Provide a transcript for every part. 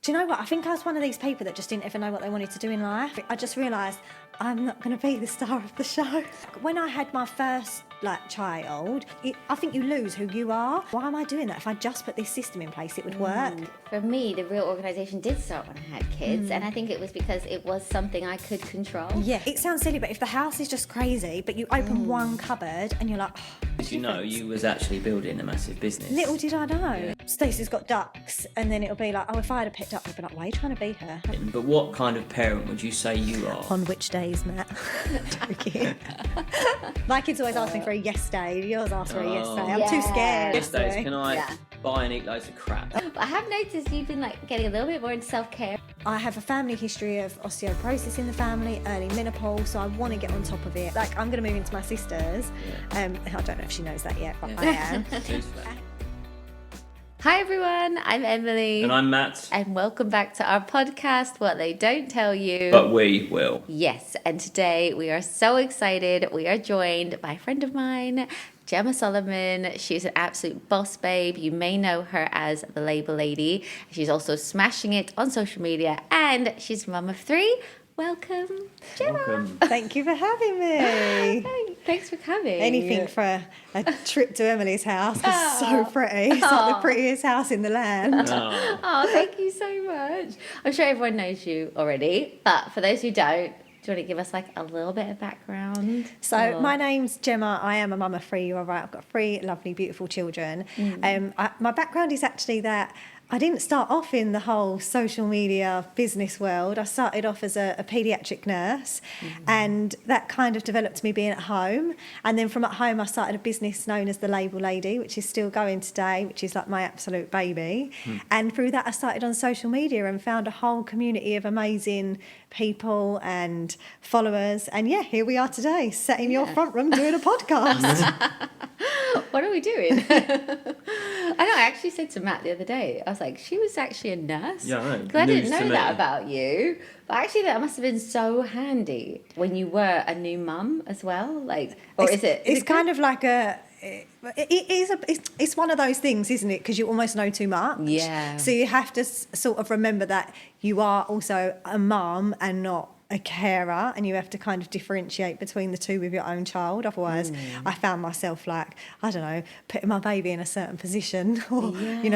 Do you know what? I think I was one of these people that just didn't ever know what they wanted to do in life. I just realised I'm not going to be the star of the show. When I had my first child, I think you lose who you are. Why am I doing that? If I just put this system in place, it would work. For me, the real organisation did start when I had kids, and I think it was because it was something I could control. Yeah, it sounds silly, but if the house is just crazy, but you open one cupboard and you're like, Did you know you was actually building a massive business? little did I know. Stacey's got ducks, and then it'll be like, oh, if I had a pet duck, I'd be like, why are you trying to be her? But what kind of parent would you say you are? On which days, Matt? Joking. My kids always ask me for a yes day. Yours asked for a yes day. I'm too scared. Yes days, can I buy and eat loads of crap? I have noticed you've been getting a little bit more into self-care. I have a family history of osteoporosis in the family, early menopause, so I want to get on top of it. I'm going to move into my sister's. I don't know if she knows that yet, but I am. Hi everyone, I'm Emily. And I'm Matt. And welcome back to our podcast, What They Don't Tell You. But we will. Yes, and today we are so excited. We are joined by a friend of mine, Jemma Solomon. She's an absolute boss babe. You may know her as the Label Lady. She's also smashing it on social media, and she's mum of 3. Welcome, Jemma. Welcome. Thank you for having me. Thanks for coming. Anything for a trip to Emily's house. It's so pretty. It's like the prettiest house in the land. Oh, thank you so much. I'm sure everyone knows you already, but for those who don't, do you want to give us a little bit of background? So my name's Jemma. I am a mum of 3. You are right. I've got 3 lovely, beautiful children. My background is actually that I didn't start off in the whole social media business world. I started off as a paediatric nurse, and that kind of developed me being at home. And then from at home, I started a business known as the Label Lady, which is still going today, which is like my absolute baby. And through that, I started on social media and found a whole community of amazing people and followers. And yeah, here we are today, sat in your front room doing a podcast. What are we doing? I actually said to Matt the other day, I was like, she was actually a nurse. Yeah, I know. Because I didn't know that about you. But actually that must have been so handy when you were a new mum as well. It's kind of like it's one of those things, isn't it? Because you almost know too much. Yeah. So you have to sort of remember that you are also a mum and not a carer, and you have to kind of differentiate between the two with your own child. Otherwise, I found myself putting my baby in a certain position, or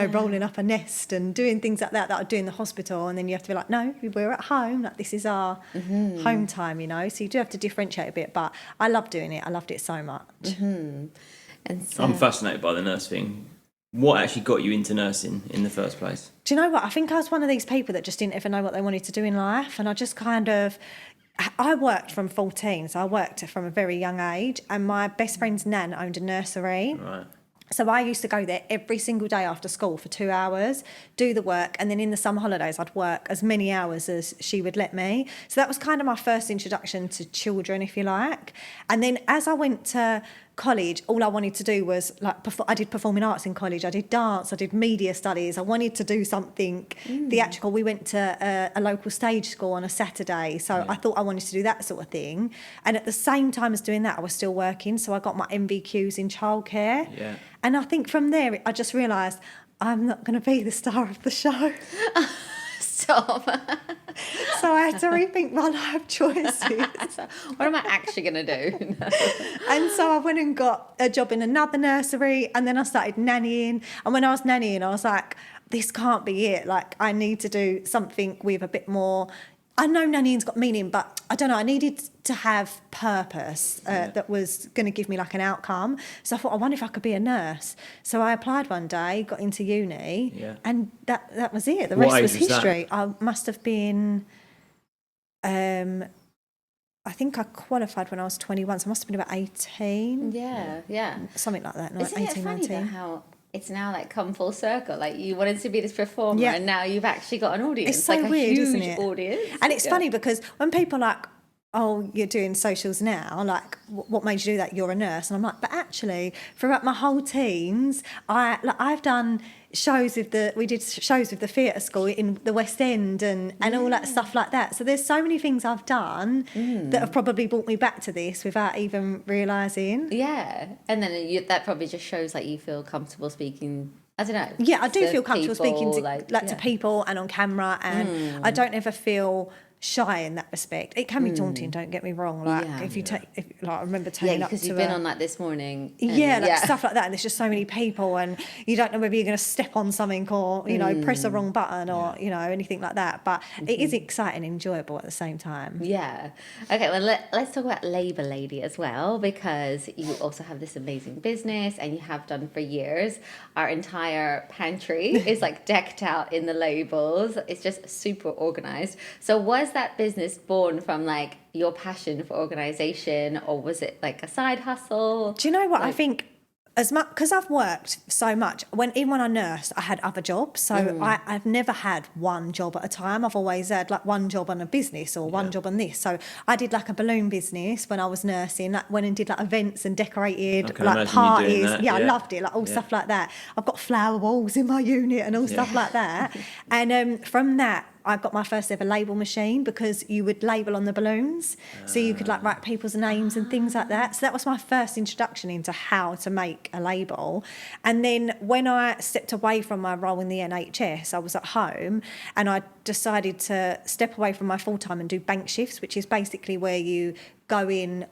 rolling up a nest and doing things like that I'd do in the hospital, and then you have to be like, no, we're at home. This is our home time, So you do have to differentiate a bit. But I love doing it. I loved it so much. And so, I'm fascinated by the nurse thing. What actually got you into nursing in the first place? Do you know what? I think I was one of these people that just didn't ever know what they wanted to do in life. And I just I worked from 14, so I worked from a very young age. And my best friend's nan owned a nursery. Right. So I used to go there every single day after school for 2 hours, do the work, and then in the summer holidays I'd work as many hours as she would let me. So that was kind of my first introduction to children, if you like. And then as I went to college, all I wanted to do was I did performing arts in college, I did dance, I did media studies. I wanted to do something theatrical. We went to a local stage school on a Saturday, so I thought I wanted to do that sort of thing. And at the same time as doing that, I was still working, so I got my MVQs in childcare. Yeah. And I think from there, I just realised I'm not going to be the star of the show. stop. So I had to rethink my life choices. What am I actually going to do? And so I went and got a job in another nursery, and then I started nannying. And when I was nannying, I was like, this can't be it. I need to do something with a bit more. I know nannying's got meaning, but I don't know, I needed to have purpose that was going to give me an outcome. So I thought, I wonder if I could be a nurse. So I applied one day, got into uni, and that was it. The rest was history. I must have been, I think I qualified when I was 21, so I must have been about 18. Yeah. Something like that, Isn't 18, it funny 19. how it's now come full circle? You wanted to be this performer, and now you've actually got an audience. It's so a weird, huge isn't it? audience. And it's funny because when people are like, oh, you're doing socials now, what made you do that? You're a nurse. And I'm like, but actually, throughout my whole teens, I've done shows with the theatre school in the West End and all that stuff like that. So there's so many things I've done that have probably brought me back to this without even realising. Yeah. And then that probably just shows you feel comfortable speaking I don't know. Yeah, I do to feel comfortable speaking people, to to people and on camera, and I don't ever feel shy in that respect. It can be daunting, don't get me wrong. Like if you take, like I remember turning up to because you've been on like this morning. stuff like that, and there's just so many people, and you don't know whether you're going to step on something or press a wrong button or anything like that. But it is exciting and enjoyable at the same time. Yeah. Okay, well, let's talk about Labour Lady as well, because you also have this amazing business and you have done for years. Our entire pantry is like decked out in the labels. It's just super organized. So was that business born from like your passion for organization, or was it like a side hustle? Do you know what? I think as much because I've worked so much. Even when I nursed, I had other jobs, so I've never had one job at a time. I've always had like one job on a business or one job on this. So I did like a balloon business when I was nursing. Like went and did like events and decorated like parties. I loved it, like all stuff like that. I've got flower walls in my unit and all stuff like that. And from that, I got my first ever label machine, because you would label on the balloons, so you could like write people's names and things like that. So that was my first introduction into how to make a label. And then when I stepped away from my role in the NHS, I was at home and I decided to step away from my full-time and do bank shifts, which is basically where you go in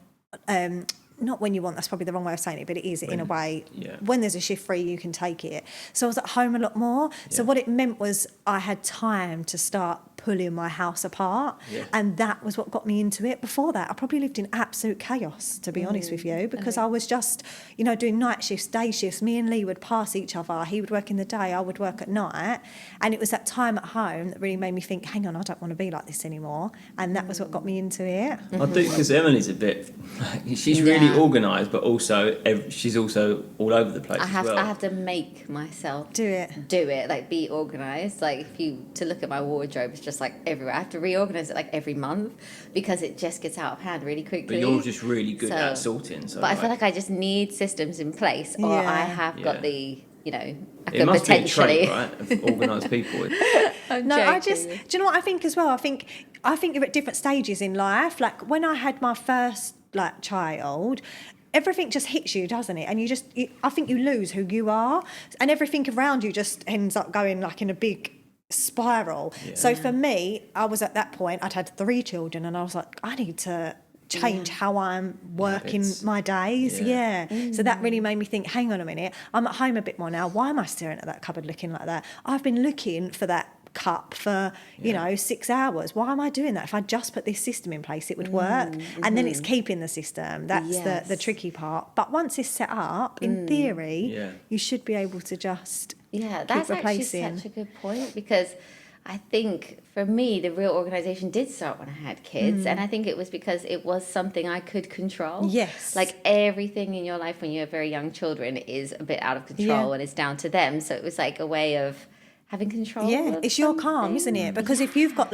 not when you want, that's probably the wrong way of saying it, but it is in a way. When there's a shift free, you can take it. So I was at home a lot more. So what it meant was I had time to start pulling my house apart, and that was what got me into it. Before that, I probably lived in absolute chaos, to be honest with you, because I was just doing night shifts, day shifts. Me and Lee would pass each other. He would work in the day, I would work at night, and it was that time at home that really made me think, hang on, I don't want to be like this anymore. And that was what got me into it. I do, because Emily's a bit, she's really organised, but also she's also all over the place. I have to make myself do it, like be organised. Like to look at my wardrobe, it's just like everywhere. I have to reorganise it like every month, because it just gets out of hand really quickly. But you're just really good at sorting. So but I feel like I just need systems in place, or I have got the I it could must potentially be a trait, right, of organised people. Do you know what I think as well? I think you're at different stages in life. Like when I had my first child, everything just hits you, doesn't it? And I think you lose who you are, and everything around you just ends up going like in a big spiral. So for me, I was at that point, I'd had 3 children, and I was like, I need to change how I'm working my days. So that really made me think, hang on a minute, I'm at home a bit more now. Why am I staring at that cupboard looking like that? I've been looking for that cup for 6 hours. Why am I doing that? If I just put this system in place, it would work. And then it's keeping the system. That's the tricky part. But once it's set up, in theory, you should be able to just that's actually such a good point, because I think for me the real organisation did start when I had kids, and I think it was because it was something I could control. Like everything in your life when you have very young children is a bit out of control and it's down to them, so it was like a way of having control. It's your calm, isn't it? Because if you've got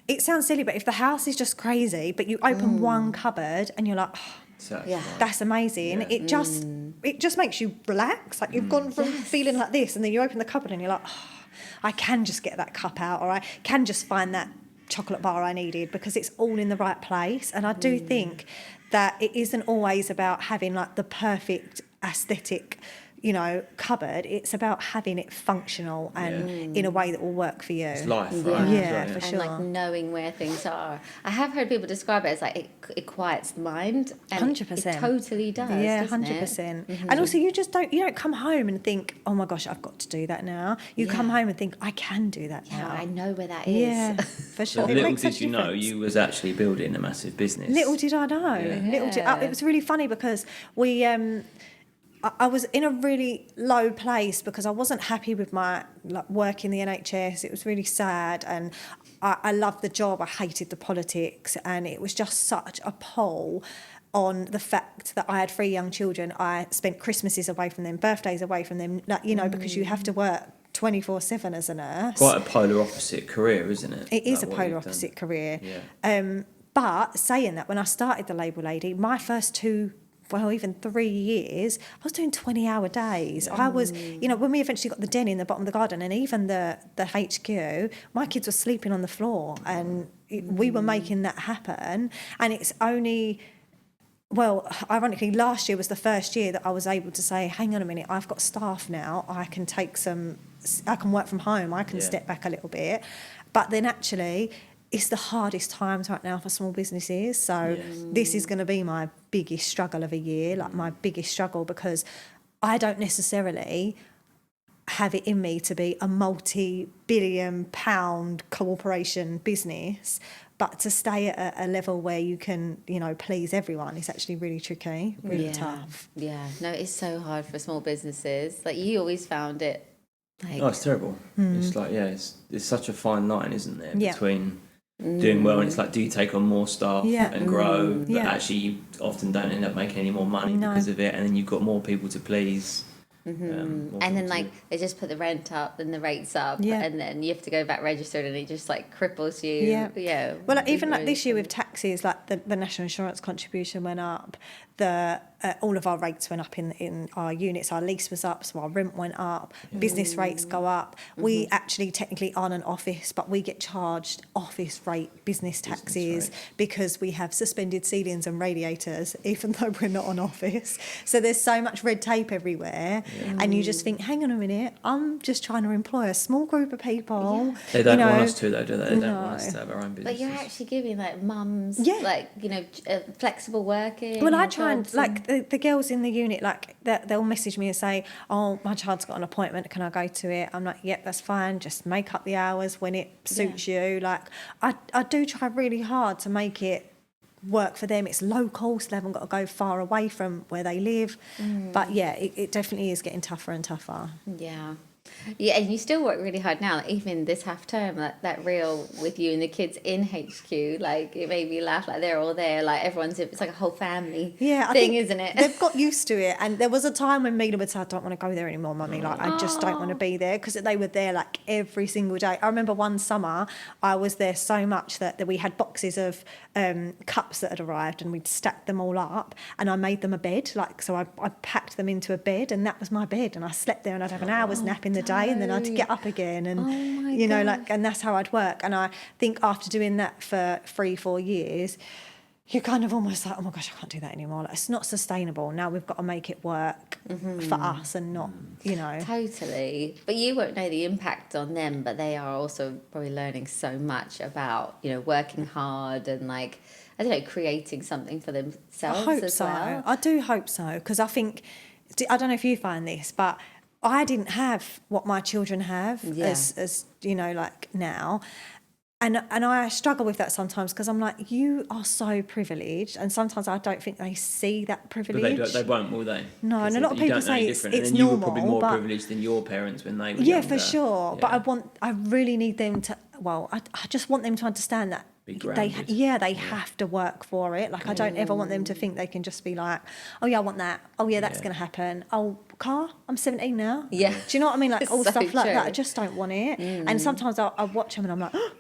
it sounds silly, but if the house is just crazy, but you open one cupboard and you're like, that's amazing. It just makes you relax. Like you've gone from feeling like this, and then you open the cupboard and you're like, I can just get that cup out, or I can just find that chocolate bar I needed, because it's all in the right place. And I do think that it isn't always about having like the perfect aesthetic cupboard. It's about having it functional and in a way that will work for you. It's life, right? For sure. And like knowing where things are. I have heard people describe it as like it quiets the mind. And 100%. It totally does. 100%. And also you don't come home and think, oh my gosh, I've got to do that now. You come home and think, I can do that now. I know where that is. Yeah, for sure. So little did you know you was actually building a massive business. Little did I know. It was really funny, because I was in a really low place, because I wasn't happy with my work in the NHS. It was really sad, and I loved the job. I hated the politics, and it was just such a pull on the fact that I had 3 young children. I spent Christmases away from them, birthdays away from them, because you have to work 24/7 as a nurse. Quite a polar opposite career, isn't it? It is a polar opposite career. But saying that, when I started the Label Lady, my first 2, even 3 years, I was doing 20-hour days. I was, when we eventually got the den in the bottom of the garden, and even the HQ, my kids were sleeping on the floor, and we were making that happen. And it's only Well, ironically, last year was the first year that I was able to say, hang on a minute, I've got staff now. I can work from home. I can step back a little bit. But then actually, it's the hardest times right now for small businesses. So this is going to be my biggest struggle of a year, like my biggest struggle, because I don't necessarily have it in me to be a multi-billion pound corporation business, but to stay at a level where you can, please everyone is actually really tricky, really tough. Yeah, no, it's so hard for small businesses. Like, you always found it like... Oh, it's terrible. It's like, it's such a fine line, isn't there, between doing well, and it's like, do you take on more staff and grow, but actually you often don't end up making any more money because of it, and then you've got more people to please. And then they just put the rent up and the rates up, and then you have to go back registered, and it just like cripples you. Well, like, even like this year with taxes, like the national insurance contribution went up, all of our rates went up in our units. Our lease was up, so our rent went up. Business rates go up. We actually technically aren't an office, but we get charged office rate business taxes because we have suspended ceilings and radiators, even though we're not an office. So there's so much red tape everywhere, and you just think, hang on a minute, I'm just trying to employ a small group of people. They don't want us to, though, do they? They don't want us to have our own business. But you're actually giving like mums, like, flexible working. Well, I try and like the girls in the unit, like they'll message me and say, oh, my child's got an appointment, can I go to it? I'm like, yep, that's fine, just make up the hours when it suits you. Like I do try really hard to make it work for them. It's local, so they haven't got to go far away from where they live. But it definitely is getting tougher and tougher. Yeah, and you still work really hard now. Like, even this half term, that reel with you and the kids in HQ, like, it made me laugh. Like, they're all there, like, it's like a whole family thing, isn't it? They've got used to it. And there was a time when Mina would say, I don't want to go there anymore, Mummy. Like, I just don't want to be there, because they were there like every single day. I remember one summer I was there so much that we had boxes of cups that had arrived, and we'd stacked them all up, and I made them a bed. Like, so I packed them into a bed, and that was my bed, and I slept there, and I'd have an hour's nap in the day, and then I'd get up again, and and that's how I'd work. And I think after doing that for 3-4 years, you're kind of almost like, oh my gosh, I can't do that anymore. Like, it's not sustainable. Now we've got to make it work for us, and not, Totally. But you won't know the impact on them, but they are also probably learning so much about, working hard and, like, I don't know, creating something for themselves. I hope so. Well. I do hope so, because I think, I don't know if you find this, but I didn't have what my children have as like now. And I struggle with that sometimes, because I'm like, you are so privileged, and sometimes I don't think they see that privilege. But they won't, will they? No, and a lot of people say it's and then normal. You were probably more privileged than your parents when they were younger. For sure. Yeah. But I really need them to, I just want them to understand that they have to work for it. Like, I don't ever want them to think they can just be like, oh yeah, I want that. Oh yeah, that's going to happen. Oh, car, I'm 17 now. Yeah. Do you know what I mean? Like, all so stuff like true. that. I just don't want it. And sometimes I watch them and I'm like, oh,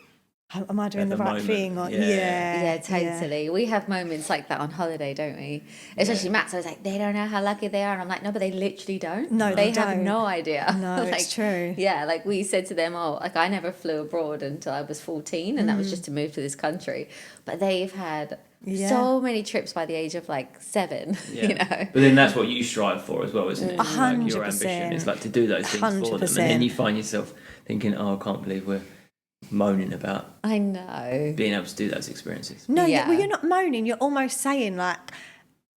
am I doing the right thing? Or, totally. Yeah. We have moments like that on holiday, don't we? Especially Matt's always like, they don't know how lucky they are. And I'm like, no, but they literally don't. No, they don't. have no idea. No, like, it's true. Yeah, like we said to them, I never flew abroad until I was 14, and that was just to move to this country. But they've had so many trips by the age of like 7, But then that's what you strive for as well, isn't it? 100%. Like, your ambition is like to do those things 100%. For them. And then you find yourself thinking, I can't believe we're moaning about being able to do those experiences. No, you're not moaning, you're almost saying, like,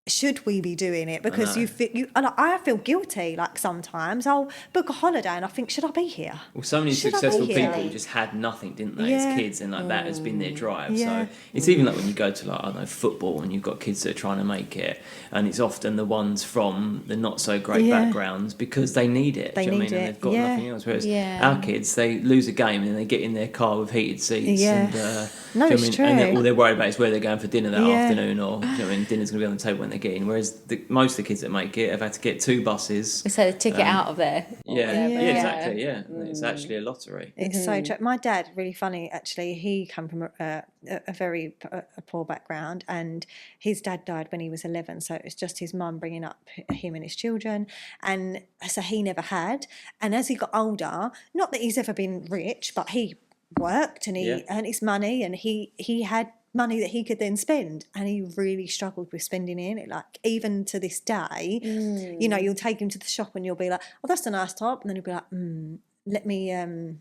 should we be doing it? Because I feel guilty, like, sometimes I'll book a holiday and I think, should I be here? Well, so many successful people just had nothing, didn't they, as kids, and like that has been their drive. So it's even like when you go to, like, I don't know, football, and you've got kids that are trying to make it, and it's often the ones from the not so great backgrounds, because they need it. They need it. And they've got nothing else. Whereas our kids, they lose a game and they get in their car with heated seats. And, true. And all they're worried about is where they're going for dinner that afternoon, or dinner's going to be on the table when they get in. Whereas most of the kids that make it have had to get 2 buses. So the ticket out of there. Exactly. It's actually a lottery. It's so true. My dad, really funny actually, he come from a very poor background, and his dad died when he was 11, so it was just his mum bringing up him and his children, and so he never had. And as he got older, not that he's ever been rich, but he worked and he earned his money, and he had money that he could then spend, and he really struggled with spending it. Like, even to this day, you know, you'll take him to the shop and you'll be like, oh, that's a nice top, and then he'll be like, let me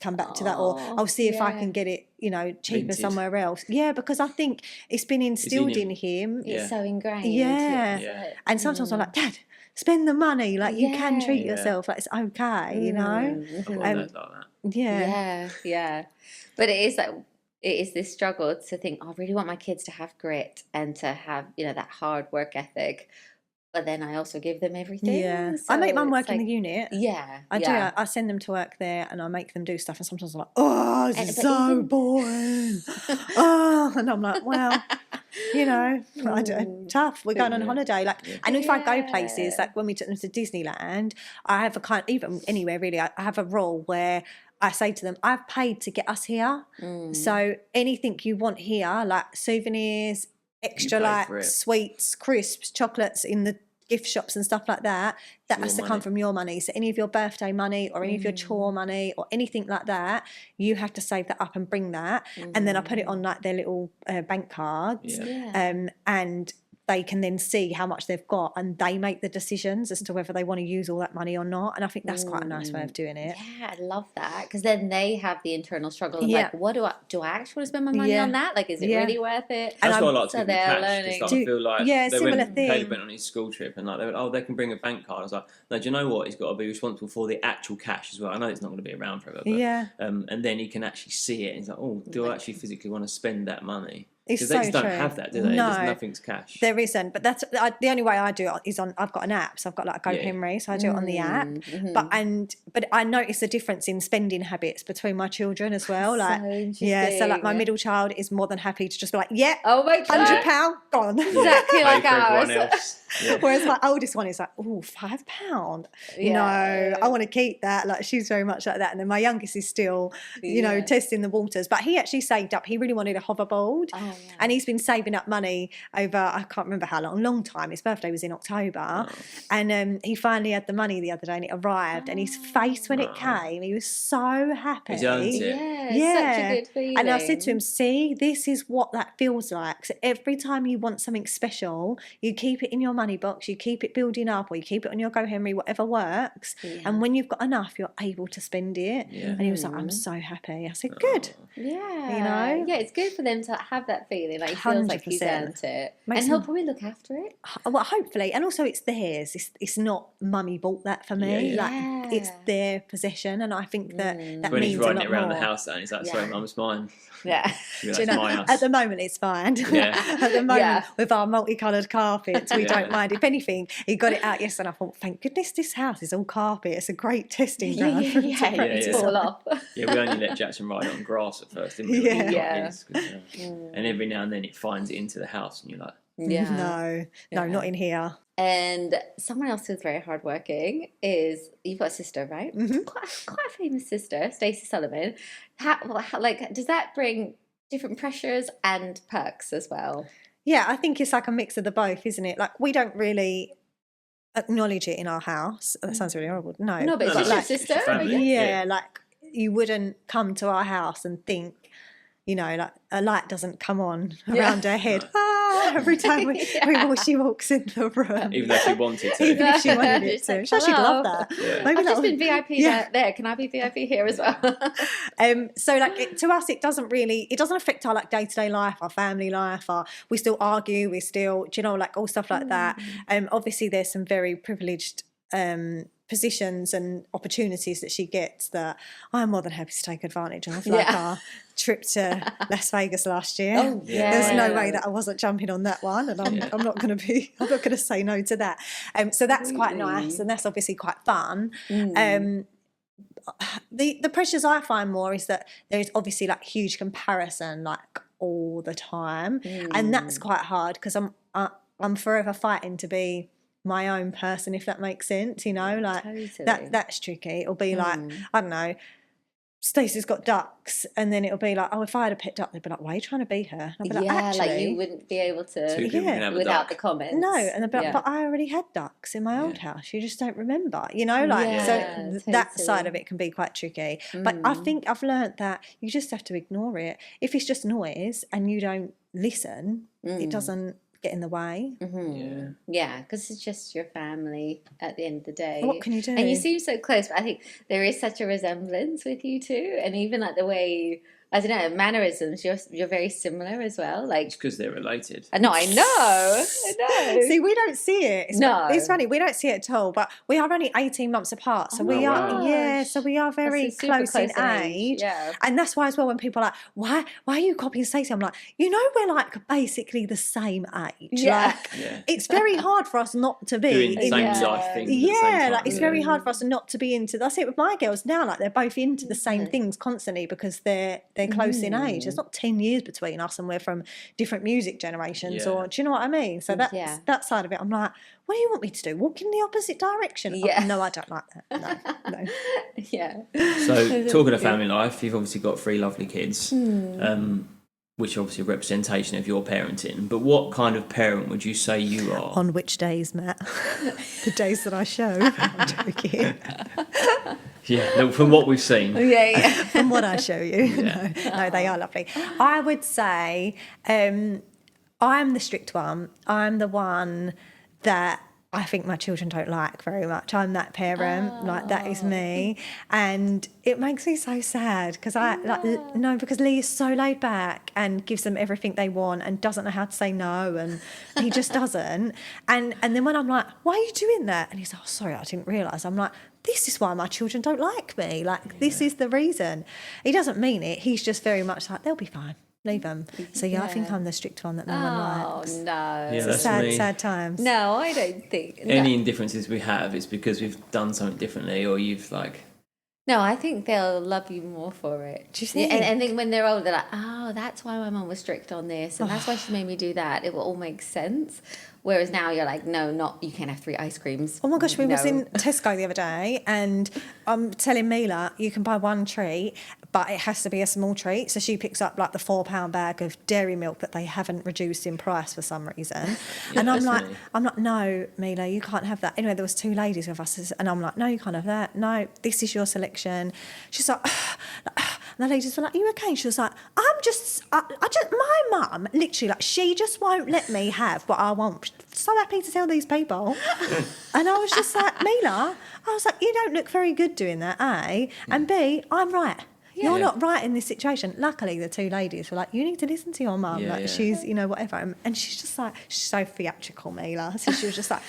come back to that, or I'll see if I can get it, you know, cheaper somewhere else. Yeah, because I think it's been instilled in him. It's so ingrained. Yeah. And sometimes I'm like, Dad, spend the money. Like, you can treat yourself. Like, it's okay, you know. Like that. Yeah. But it is like, it is this struggle to think, I really want my kids to have grit and to have, you know, that hard work ethic. But then I also give them everything. Yeah. So I make mum work in the unit. Yeah. I do. I send them to work there and I make them do stuff. And sometimes I'm like, oh, this is so boring. And I'm like, well, you know, tough. We're going on holiday. Like, and if I go places, like when we took them to Disneyland, I have a even anywhere really, I have a rule where I say to them, I've paid to get us here. So anything you want here, like souvenirs, extra like sweets, crisps, chocolates in the gift shops and stuff like that, that has to come from your money. So any of your birthday money or any of your chore money or anything like that, you have to save that up and bring that. And then I put it on like their little bank cards. And they can then see how much they've got, and they make the decisions as to whether they want to use all that money or not. And I think that's quite a nice way of doing it. Yeah, I love that, because then they have the internal struggle of like, what do I actually want to spend my money on that? Like, is it really worth it? That's why I like to give them cash. Like, I feel like similar thing. Caleb went on his school trip and like they went, they can bring a bank card. I was like, no, do you know what? He's got to be responsible for the actual cash as well. I know it's not going to be around forever, but, and then he can actually see it. And he's like, oh, do I actually physically want to spend that money? Because they just don't have that, do they? No, nothing's cash. There isn't. But that's the only way I do it is on. I've got an app, so I've got like a GoHenry, so I do it on the app. But I notice a difference in spending habits between my children as well. Like, so like my middle child is more than happy to just be like, oh my God, £100 gone, exactly like ours. Whereas my oldest one is like, oh, £5. No, I want to keep that. Like, she's very much like that. And then my youngest is still, you know, testing the waters. But he actually saved up. He really wanted a hoverboard. And he's been saving up money over, I can't remember how long time. His birthday was in October. And he finally had the money the other day and it arrived. And his face when it came, he was so happy. He's earned it. Such a good feeling. And I said to him, see, this is what that feels like. So every time you want something special, you keep it in your money box, you keep it building up, or you keep it on your GoHenry, whatever works. And when you've got enough, you're able to spend it. And he was like, I'm so happy. I said, good. You know? Yeah, it's good for them to have that feeling. Like, he feels like he's earned it. And he'll probably look after it. Well, hopefully. And also it's theirs. It's not mummy bought that for me. Like, it's their possession. And I think that when means he's riding it around the house and he's like, sorry, mum, it's mine. My house. At the moment it's fine. At the moment with our multicoloured carpets, we don't mind. If anything, he got it out yesterday and I thought, thank goodness this house is all carpet. It's a great testing ground for him to fall off. We only let Jackson ride it on grass at first, didn't we? And every now and then it finds it into the house and you're like, no, not in here. And someone else who's very hardworking is, you've got a sister, right? Quite a famous sister, Stacey Sullivan. How, does that bring different pressures and perks as well? Yeah, I think it's like a mix of the both, isn't it? Like, we don't really acknowledge it in our house. That sounds really horrible. No, but it's your sister. Like, you wouldn't come to our house and think, you know, like a light doesn't come on around her head. Every time she walks in the room. Even though she wanted to. Even if she wanted it to. She'd love that. Maybe I've just been VIP there. Can I be VIP here as well? So like to us, it doesn't affect our like day-to-day life, our family life. We still argue. We still, do you know, like all stuff like that. Obviously, there's some very privileged positions and opportunities that she gets that I'm more than happy to take advantage of. Like our trip to Las Vegas last year. There's no way that I wasn't jumping on that one, and I'm not going to say no to that. So that's quite nice, and that's obviously quite fun. The pressures I find more is that there's obviously like huge comparison like all the time, and that's quite hard because I'm forever fighting to be my own person, if that makes sense, you know, like that's tricky. It'll be like, I don't know, Stacey's got ducks, and then it'll be like, oh, if I had a pet duck, they'd be like, why are you trying to be her? And I'd be like, actually, like you wouldn't be able to Two people can have a without duck. the comments. No, and they'd be like, but I already had ducks in my old house. You just don't remember, you know, Yeah, so that side of it can be quite tricky. But I think I've learned that you just have to ignore it. If it's just noise and you don't listen, it doesn't get in the way. Yeah, because it's just your family at the end of the day. What can you do? And you seem so close, but I think there is such a resemblance with you two, and even like the way, I don't know, mannerisms, you're very similar as well. Like, It's because they're related. I know. See, we don't see it. It's funny, we don't see it at all, but we are only 18 months apart. So we are, so we are very close in age. Yeah. And that's why as well, when people are like, why are you copying Stacey? I'm like, you know, we're like basically the same age. Yeah. Like, it's very hard for us not to be Doing the same into, life things. At the same time. like it's very hard for us not to be into. That's it with my girls now. Like they're both into the same things constantly because they're close in age. There's not 10 years between us, and we're from different music generations. Or do you know what I mean? So that's that side of it. I'm like, what do you want me to do? Walk in the opposite direction? Yeah. Oh, no, I don't like that. No. Yeah. So talking of family life, you've obviously got 3 lovely kids, which obviously a representation of your parenting. But what kind of parent would you say you are? On which days, Matt? The days that I show. I'm joking. Yeah, no, from what we've seen. From what I show you. No, they are lovely. I would say I'm the strict one. I'm the one that I think my children don't like very much. I'm that parent, like that is me, and it makes me so sad because because Lee is so laid back and gives them everything they want and doesn't know how to say no, and he just doesn't. And then when I'm like, why are you doing that? And he's like, oh, sorry, I didn't realise. I'm like, this is why my children don't like me. Like this is the reason. He doesn't mean it. He's just very much like, they'll be fine. Leave them. So I think I'm the strict one that no one likes. Oh no. Yeah, It's sad times. No, I don't think. Any indifferences we have is because we've done something differently, or you've like. No, I think they'll love you more for it. Do you think? And I think when they're older, they're like, oh, that's why my mum was strict on this, and that's why she made me do that. It will all make sense. Whereas now you're like, no, you can't have 3 ice creams. Oh my gosh, we was in Tesco the other day, and I'm telling Mila, you can buy 1 treat, but it has to be a small treat. So she picks up like the £4 bag of dairy milk that they haven't reduced in price for some reason. And I'm like, no, Mila, you can't have that. Anyway, there was 2 ladies with us, and I'm like, no, you can't have that. No, this is your selection. She's like, and the ladies were like, are you okay? She was like, I just, my mum, literally, like, she just won't let me have what I want. So happy to tell these people. And I was just like, Mila, I was like, you don't look very good doing that, A. And B, I'm right. You're not right in this situation. Luckily, the 2 ladies were like, you need to listen to your mum. She's, whatever. And she's just like, she's so theatrical, Mila. So she was just like,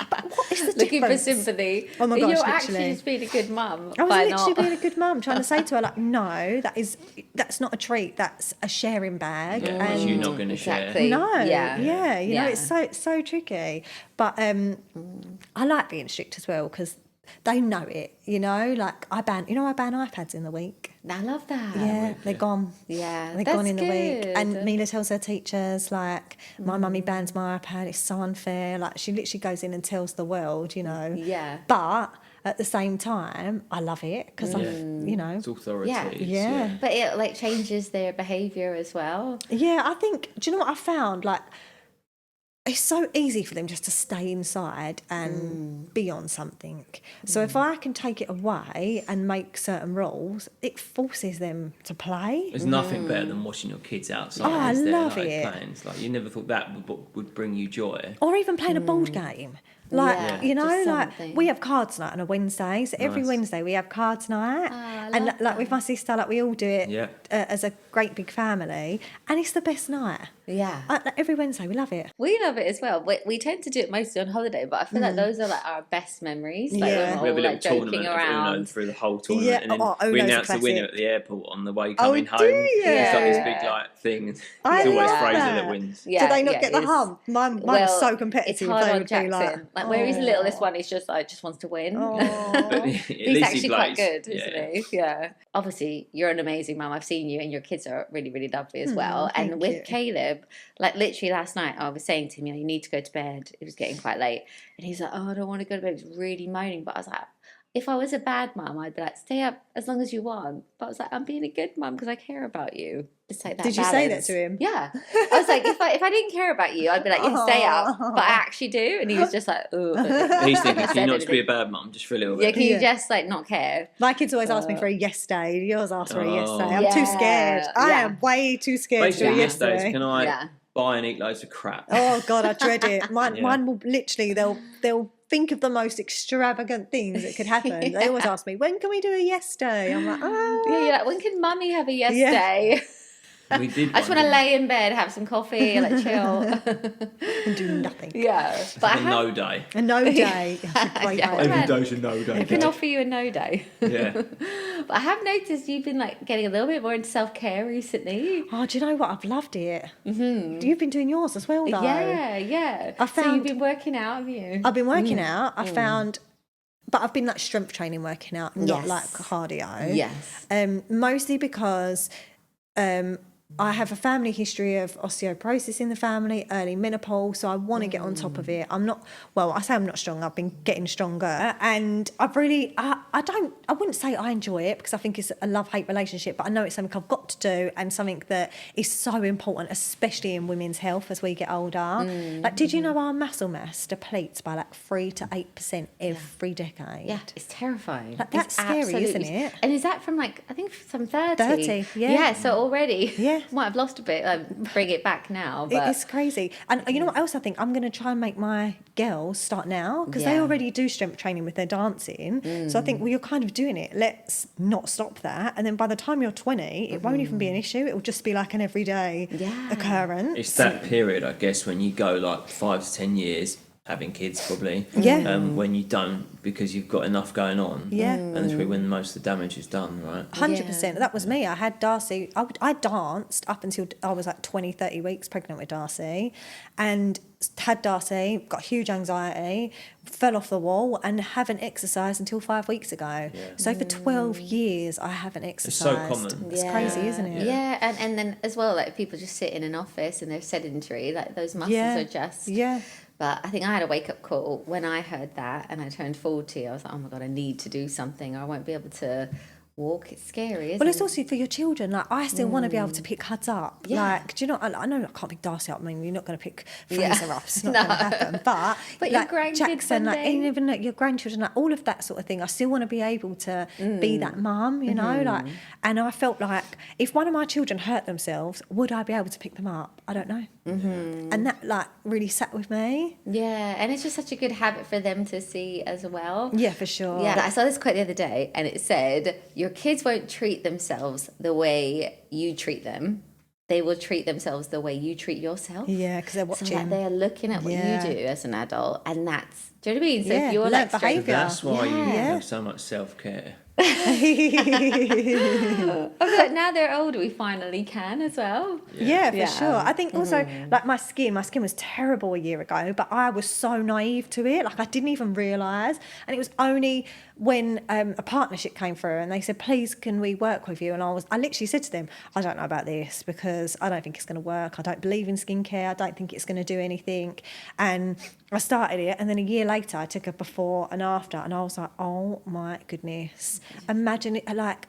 but what is the looking difference? for sympathy. Oh my gosh, you're literally. actually just being a good mum. I was literally being a good mum, trying to say to her, like, no, that's not a treat, that's a sharing bag. And you're not going to share. No, it's so tricky. But I like being strict as well because they know it, like I ban iPads in the week. I love that. Yeah, they're gone. Yeah, they're gone in the week. And Mila tells her teachers, like, my mummy bans my iPad, it's so unfair. Like, she literally goes in and tells the world, Yeah. But at the same time, I love it because It's authority. Yeah. But it like changes their behaviour as well. Yeah, I think, do you know what I found? Like, it's so easy for them just to stay inside and be on something. So if I can take it away and make certain rules, it forces them to play. There's nothing better than watching your kids outside. Oh, I love it. Playing. It's like you never thought that would bring you joy. Or even playing a board game. Like, we have cards night on a Wednesday. So every Wednesday we have cards night. And like with my sister, like we all do it as a great big family. And it's the best night. Yeah. Every Wednesday, we love it. We love it as well. We tend to do it mostly on holiday, but I feel like those are like our best memories. Like when we have a little like joking tournament around through the whole tournament, and then we announce the winner at the airport on the way coming home. Do you? It's like this big like thing. It's always Fraser that wins. Yeah, do they not get the hump? Mine's so competitive. It's hard on Jackson. Like where he's the littlest one, he's just like just wants to win. But he's actually quite good, isn't he? Yeah. Obviously, you're an amazing mum. I've seen you, and your kids are really, really lovely as well. And with Caleb, like literally last night, I was saying to him, you need to go to bed. It was getting quite late, and he's like, "Oh, I don't want to go to bed." He was really moaning, but I was like, if I was a bad mum, I'd be like, stay up as long as you want. But I was like, I'm being a good mum because I care about you. It's like that. Did you say that to him? Yeah. I was like, if I didn't care about you, I'd be like, yeah, stay up. But I actually do. And he was just like, oh. He's thinking, can you not just be a bad mum just for a little Yeah, bit? can you just like not care? My kids always ask me for a yes day. Yours ask for a yes day. I'm too scared. I am way too scared Basically, to do a yes yes days, day. can I buy and eat loads of crap? Oh God, I dread it. Mine will literally, they'll think of the most extravagant things that could happen. They always ask me, when can we do a yes day? I'm like, oh. Yeah, you're like, when can mummy have a yes day? We did. I just want to lay in bed, have some coffee, like chill, and do nothing. Yeah, but no day. A no day. Every day's a no day. I can offer you a no day. Yeah. But I have noticed you've been like getting a little bit more into self-care recently. Oh, do you know what? I've loved it. Mm-hmm. You've been doing yours as well, though. Yeah. So you've been working out, have you? I've been working out. I found. But I've been like strength training, working out, not like cardio. Yes. Mostly because I have a family history of osteoporosis in the family, early menopause, so I want to get on top of it. I say I'm not strong, I've been getting stronger, and I've really, I wouldn't say I enjoy it because I think it's a love-hate relationship, but I know it's something I've got to do and something that is so important, especially in women's health as we get older. Like, did you know our muscle mass depletes by like 3 to 8% every decade? Yeah, it's terrifying. Like, that's scary, isn't it? And is that from like, I think from 30? 30, yeah. Yeah, so already. Yeah. Might have lost a bit, bring it back now. But it's crazy. And you know what else I think? I'm going to try and make my girls start now because they already do strength training with their dancing. So I think, well, you're kind of doing it. Let's not stop that. And then by the time you're 20, it won't even be an issue. It will just be like an everyday occurrence. It's that period, I guess, when you go like 5 to 10 years having kids probably. Yeah. When you don't because you've got enough going on. Yeah. And that's probably when most of the damage is done, right? 100%. That was me. I had Darcy. I danced up until I was like 20, 30 weeks pregnant with Darcy, and had Darcy, got huge anxiety, fell off the wall, and haven't exercised until 5 weeks ago. Yeah. So for 12 years, I haven't exercised. It's so common. It's crazy, isn't it? Yeah, and then as well, like people just sit in an office and they're sedentary, like those muscles are just... Yeah. But I think I had a wake-up call when I heard that and I turned 40. I was like, oh my God, I need to do something or I won't be able to walk. It's scary, isn't it? Well, it's also for your children. Like, I still want to be able to pick Huds up. Yeah. Like, do you know, I know I can't pick Darcy up. I mean, you're not going to pick Fraser up. It's not going to happen. But like, your grandkids Jackson, like, even like your grandchildren, like all of that sort of thing, I still want to be able to be that mum, you know? Like, and I felt like if one of my children hurt themselves, would I be able to pick them up? I don't know. And that like really sat with me. Yeah, and it's just such a good habit for them to see as well. Yeah, for sure. Yeah, I saw this quote the other day and it said, your kids won't treat themselves the way you treat them. They will treat themselves the way you treat yourself. Yeah, because they're watching. So like they're looking at what you do as an adult, and that's, do you know what I mean? So if you're like behaviour. That's why you have so much self-care. But now they're older, we finally can as well. Yeah, for sure. I think also like my skin was terrible a year ago, but I was so naive to it. Like I didn't even realise. And it was only when a partnership came through and they said, please, can we work with you? And I literally said to them, I don't know about this because I don't think it's going to work. I don't believe in skincare. I don't think it's going to do anything. And I started it, and then a year later I took a before and after, and I was like, oh my goodness. Imagine it, like,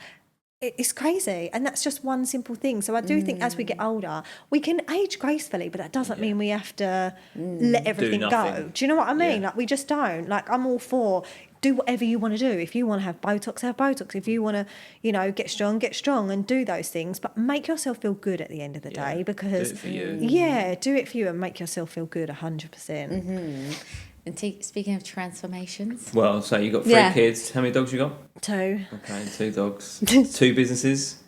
it's crazy. And that's just one simple thing. So I do think as we get older, we can age gracefully, but that doesn't mean we have to let everything go. Do you know what I mean? Like, we just don't. Like, I'm all for do whatever you want to do. If you want to have Botox, have Botox. If you want to, get strong and do those things. But make yourself feel good at the end of the day, because do it for you. Yeah, do it for you and make yourself feel good 100%. And speaking of transformations. Well, so you got 3 kids. How many dogs you got? 2. Okay, 2 dogs. 2 businesses.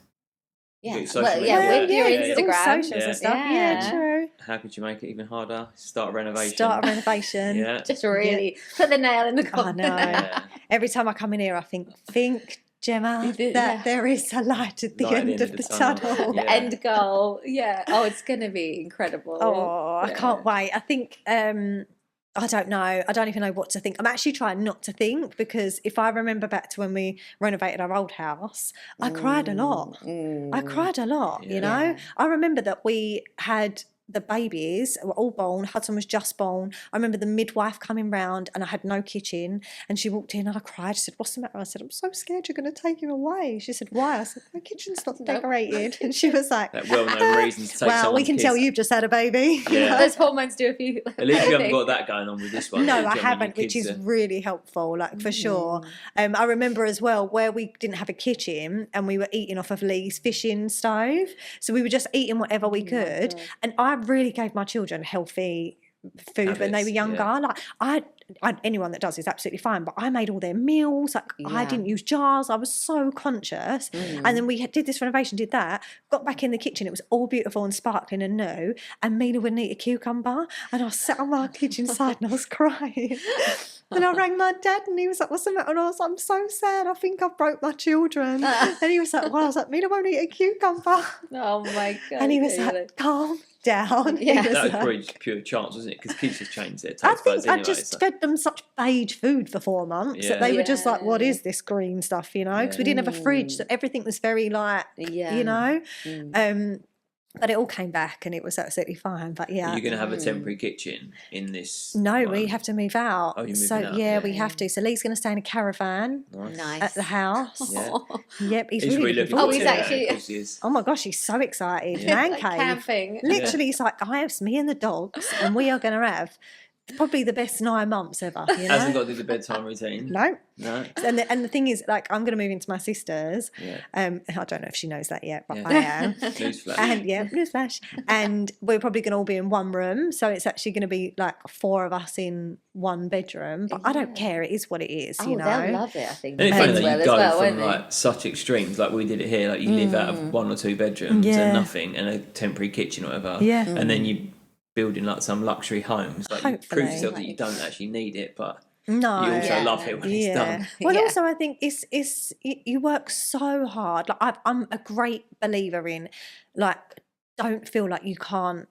Yeah, With your Instagram. All socials and stuff. Yeah, true. How could you make it even harder? Start a renovation. Yeah. Just really put the nail in the coffin. I know. Yeah. Every time I come in here, I think, Jemma, that there is a light at the end of the tunnel. The end goal. Yeah. Oh, it's going to be incredible. Oh, I can't wait. I think... I don't know. I don't even know what to think. I'm actually trying not to think, because if I remember back to when we renovated our old house, I cried a lot. I cried a lot, you know. I remember that we had the babies were all born. Hudson was just born. I remember the midwife coming round and I had no kitchen, and she walked in and I cried. She said, "What's the matter?" I said, "I'm so scared you're going to take him away." She said, "Why?" I said, "My kitchen's not decorated." And she was like, that well-known reason to take "Well, we can kids. tell you've just had a baby." Yeah. Those hormones do a few. At least you haven't got that going on with this one. No, Do you I know what haven't, mean? which is really helpful, like for sure. I remember as well where we didn't have a kitchen and we were eating off of Lee's fishing stove. So we were just eating whatever we could. And I really gave my children healthy food when they were younger. Like I anyone that does is absolutely fine, but I made all their meals. Like I didn't use jars. I was so conscious. And then we did this renovation, did that, got back in the kitchen. It was all beautiful and sparkling and new. And Mina wouldn't eat a cucumber. And I sat on my kitchen side and I was crying. And I rang my dad and he was like, "What's the matter?" And I was like, "I'm so sad. I think I broke my children." And he was like, "Well," I was like, "Mina won't eat a cucumber." Oh my God. And he was like, "Calm down." Yeah. He was That was like, probably just pure chance, wasn't it? Because kids just change their taste I buds think anyway. I just fed them such beige food for 4 months that they were just like, "What is this green stuff?" You know, because we didn't have a fridge, so everything was very like, you know. But it all came back and it was absolutely fine. But yeah, You're going to have a temporary kitchen in this. no, one? we have to move out. Oh, you're moving so out, yeah, we have to. So Lee's going to stay in a caravan Nice. at the house. Yeah. Yep, he's He's really really looking looking forward he's to forward it. to actually- it. Of course he is. Oh my gosh, he's so excited. Yeah. Man Like cave. camping. Literally, it's like, it's me and the dogs, and we are going to have probably the best 9 months ever. You know? Hasn't got to do the bedtime routine. No. No. And the thing is, like, I'm going to move into my sister's. Yeah. I don't know if she knows that yet, but Yeah. I am. Newsflash. And newsflash. And we're probably going to all be in one room. So it's actually going to be like 4 of us in one bedroom. But I don't care. It is what it is, you know. They'll love it, I think. And it's funny Kids that you will go as well, from won't they? like such extremes, like we did it here. Like you live out of 1 or 2 bedrooms Yeah. and nothing, and a temporary kitchen or whatever. Yeah. And then you building like some luxury homes. Like you prove Hopefully. yourself that you don't actually need it, but No. you also Yeah. love it when it's done. Well, Yeah. also I think it's you work so hard. Like I'm a great believer in, like, don't feel like you can't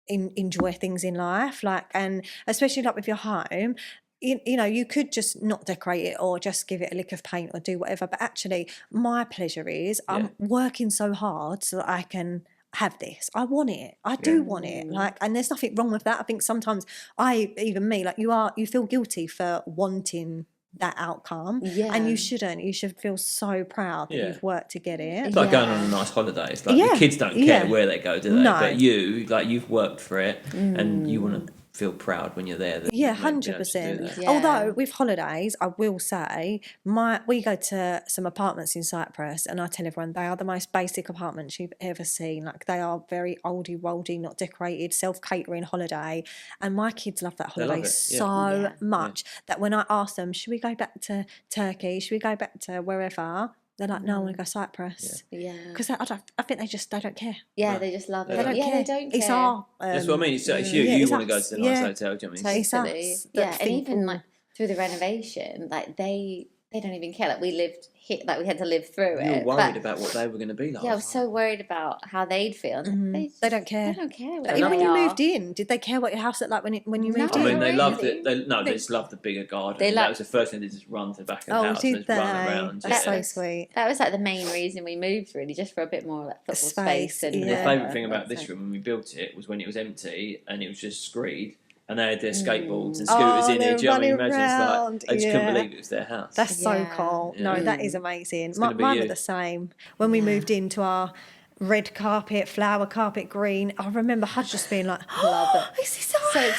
enjoy things in life. Like, and especially like with your home. You know, you could just not decorate it or just give it a lick of paint or do whatever. But actually, my pleasure is I'm working so hard so that I can have this. I want it. I do want it. Like, and there's nothing wrong with that. I think sometimes even me, like you feel guilty for wanting that outcome. Yeah. And you shouldn't. You should feel so proud that Yeah. you've worked to get it. It's like going on a nice holiday. It's like Yeah. the kids don't care Yeah. where they go, do they? No. But you've worked for it, and you want to feel proud when you're there. That Yeah, you've been able to do 100%. that. Yeah. Although with holidays, I will say we go to some apartments in Cyprus, and I tell everyone they are the most basic apartments you've ever seen. Like they are very oldie woldy, not decorated, self-catering holiday, and my kids love that love holiday it, yeah. so much that when I ask them, should we go back to Turkey? Should we go back to wherever? They're like, no, I want to go Cyprus. Yeah. Because I think they don't care. Yeah, they just love it. They don't They don't care. It's our. That's what I mean. It's you. yeah, You it's want to go us. to the nice Yeah. hotel, do you know what I mean? It's Totally. us that Yeah, and think, even "Ooh." like through the renovation, like they don't even care. Like we lived here, like we had to live through You were it. worried but, about what they were going to be like. yeah, I was so worried about how they'd feel. And They don't care. They don't care. But where even when they you are. moved in, did they care what your house looked like when you moved No. I in? mean, they loved really. it. They just loved the bigger garden. They That lo- was the first thing. They just run to the back of the Oh, house did and just run they? around. That's yeah. so sweet. That was like the main reason we moved, really, just for a bit more like football space. Space, And And yeah. the favourite thing about this room when we built it was when it was empty and it was just screed, and they had their skateboards and scooters in they it. were Do you know what I mean? running Imagine it's around, like, I just couldn't yeah. believe it was their house. That's so Yeah. cool. No, Yeah. that is amazing. gonna be Mine you. were the same. When we moved into our red carpet, flower carpet green, I remember Hud just being like, Love it. this is our So house.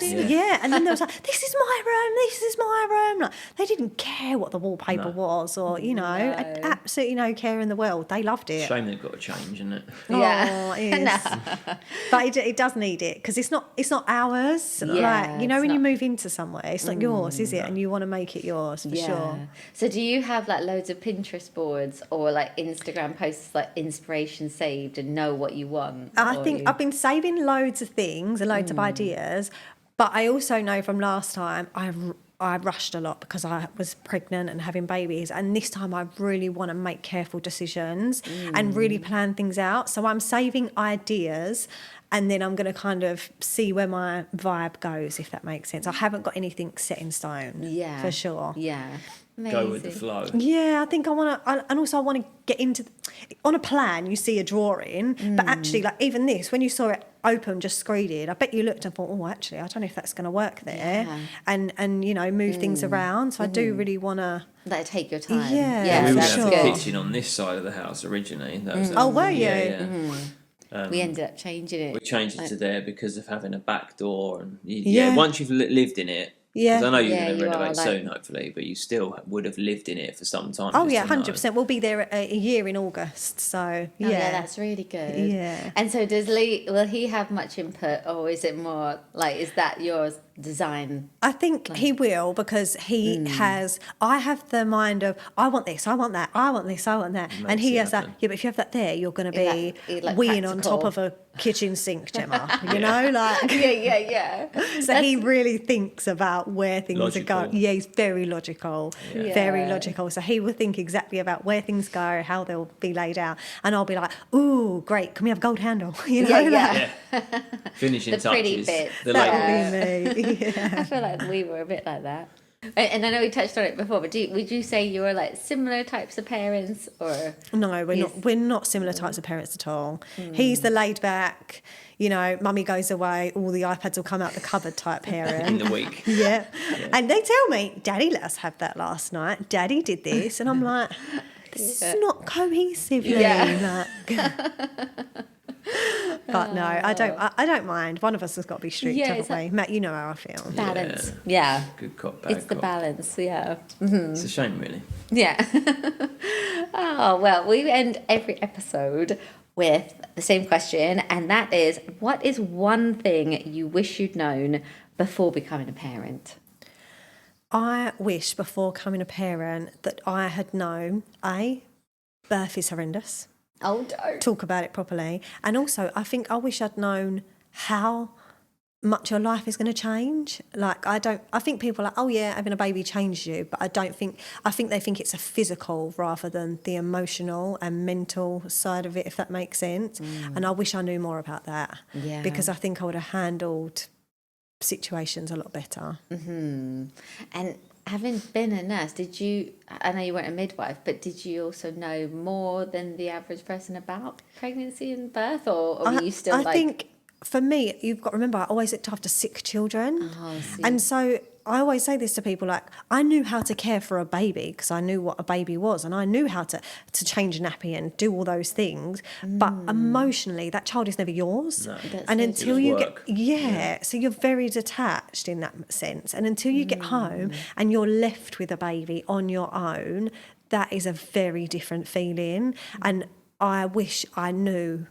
exciting. Yeah. And then there was like, this is my room, this is my room. Like, they didn't care what the wallpaper No. was or, you know, had absolutely no care in the world. They loved it. Shame they've got to change, isn't it? Yeah. Oh, it is. But it does need it because it's not ours. Yeah, like, you know, it's when you not- move into somewhere, it's not yours, is it? And you want to make it yours for sure. So do you have like loads of Pinterest boards or like Instagram posts like inspiration saved and know what you want? I Or think you- I've been saving loads of things and loads of ideas, but I also know from last time I rushed a lot because I was pregnant and having babies, and this time I really want to make careful decisions and really plan things out. So I'm saving ideas, and then I'm going to kind of see where my vibe goes, if that makes sense. I haven't got anything set in stone, Yeah. for sure. Yeah. go with the flow. Yeah, I think I want to, and also I want to get into, on a plan, you see a drawing, but actually, like even this, when you saw it open, just screeded, I bet you looked and thought, oh, actually, I don't know if that's going to work there, and you know, move things around. So I do really want to. Like, take your time. Yeah, we were that's going to have good. the kitchen on this side of the house originally. That was Oh, were you? Yeah. We ended up changing it. We changed it to there because of having a back door, and Yeah. once you've lived in it. Yeah. 'Cause I know you're Yeah, going to you are, renovate like- soon, hopefully, but you still would have lived in it for some time. Oh just yeah, to know. 100%. We'll be there a year in August, so Oh, yeah, that's really good. Yeah. And so does Lee, will he have much input, or is it more like, is that your design? I think he will, because he has. I have the mind of I want this, I want that, I want this, I want that, and he it has that. happen. Yeah, but if you have that there, you're going to be Like weeing on top practical. of a kitchen sink, Gemma. You know, like. Yeah. So he really thinks about where things are going. Logical. Yeah, he's very logical, Yeah. very logical. So he will think exactly about where things go, how they'll be laid out, and I'll be like, "Ooh, great! Can we have gold handle?" You know, Yeah. like, Finishing The pretty touches. bits. The that label. would be me. Yeah. I feel like we were a bit like that. And I know we touched on it before, but would you say you were like similar types of parents, or? No, we're not. We're not similar types of parents at all. He's the laid back, you know, mummy goes away, all the iPads will come out the cupboard type parent. In the week. Yeah. And they tell me, Daddy let us have that last night. Daddy did this. And I'm like, this is not cohesively. Yeah. Like, but no, I don't mind. One of us has got to be strict, Yeah, haven't we? Matt, you know how I feel. Balance. Yeah. Good cop, bad It's the cop. balance, yeah. It's a shame, really. Yeah. Oh, well, we end every episode with the same question, and that is, what is one thing you wish you'd known before becoming a parent? I wish before becoming a parent that I had known, birth is horrendous. Oh, no. Talk about it properly. And also, I think I wish I'd known how much your life is going to change. Like, I think people are like, oh yeah, having a baby changes you, but I think they think it's a physical rather than the emotional and mental side of it, if that makes sense. And I wish I knew more about that. Yeah. Because I think I would have handled situations a lot better. And having been a nurse, I know you weren't a midwife, but did you also know more than the average person about pregnancy and birth, or were you still I think for me, you've got to remember, I always looked after sick children. And so I always say this to people, like, I knew how to care for a baby because I knew what a baby was, and I knew how to change a nappy and do all those things. But emotionally, that child is never yours. No. And until It was you work. so you're very detached in that sense. And until you get home and you're left with a baby on your own, that is a very different feeling. And I wish I knew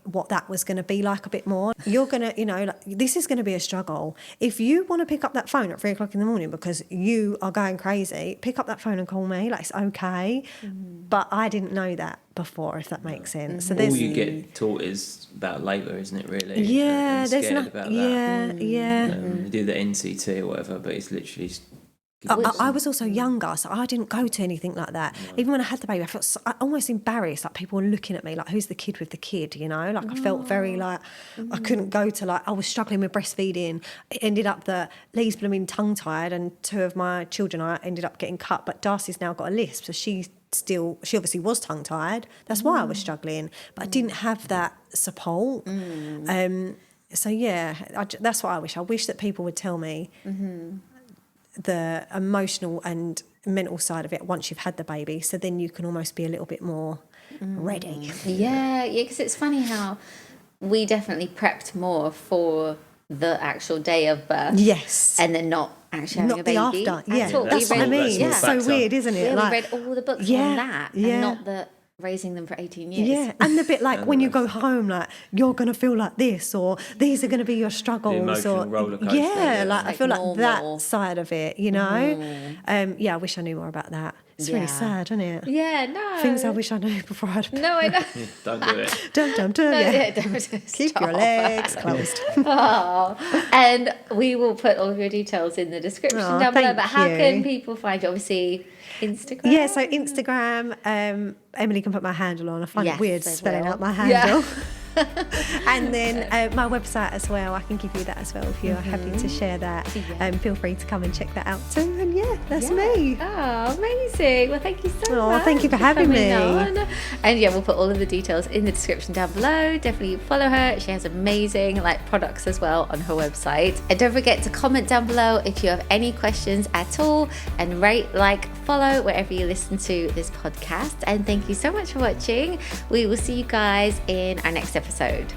what that was going to be like a bit more. You're going to, like, this is going to be a struggle. If you want to pick up that phone at 3:00 in the morning because you are going crazy, pick up that phone and call me. Like, it's okay. But I didn't know that before, if that makes sense. So All you get taught is about labour, isn't it, really? yeah, And there's scared no, about yeah, that. yeah. You do the NCT or whatever, but it's literally... I was also younger, so I didn't go to anything like that. Even when I had the baby, I felt almost embarrassed. Like, people were looking at me like, who's the kid with the kid, Like, I felt very like, I couldn't go to, like, I was struggling with breastfeeding. It ended up that Lee's blooming tongue-tied and 2 of my children, I ended up getting cut. But Darcy's now got a lisp, so she obviously was tongue-tied. That's why I was struggling. But I didn't have that support. So, yeah, that's what I wish. I wish that people would tell me the emotional and mental side of it once you've had the baby, so then you can almost be a little bit more ready. Yeah, because it's funny how we definitely prepped more for the actual day of birth. Yes. And then not actually having Not a the baby. after. Yeah, at all. that's We what I read- mean. Yeah. It's so Factor. weird, isn't it? Yeah, Like, we read all the books yeah, on that, yeah. and not the raising them for 18 years. yeah, and the bit like when you go home, like, you're going to feel like this, or these are going to be your struggles, emotional or roller coaster, yeah, yeah. like, I Like feel normal. like that side of it, Yeah, I wish I knew more about that. It's really Yeah. sad, isn't it? Yeah, no. Things I wish I knew before I'd. No, I know. Don't do it. Dum dum dum. No, Yeah. yeah, don't Keep stop. your legs closed. Oh, and we will put all of your details in the description Oh, down below. thank But how you. can people find you? Obviously, Instagram. Yeah, so Instagram, Emily can put my handle on. I find Yes, it weird I spelling will. out my Yeah. handle. And then my website as well, I can give you that as well if you're happy to share that. Feel free to come and check that out too. And that's me. Oh, amazing. Well, thank you so much. Thank you for having me. On. And we'll put all of the details in the description down below. Definitely follow her. She has amazing products as well on her website. And don't forget to comment down below if you have any questions at all, and rate, follow wherever you listen to this podcast. And thank you so much for watching. We will see you guys in our next episode.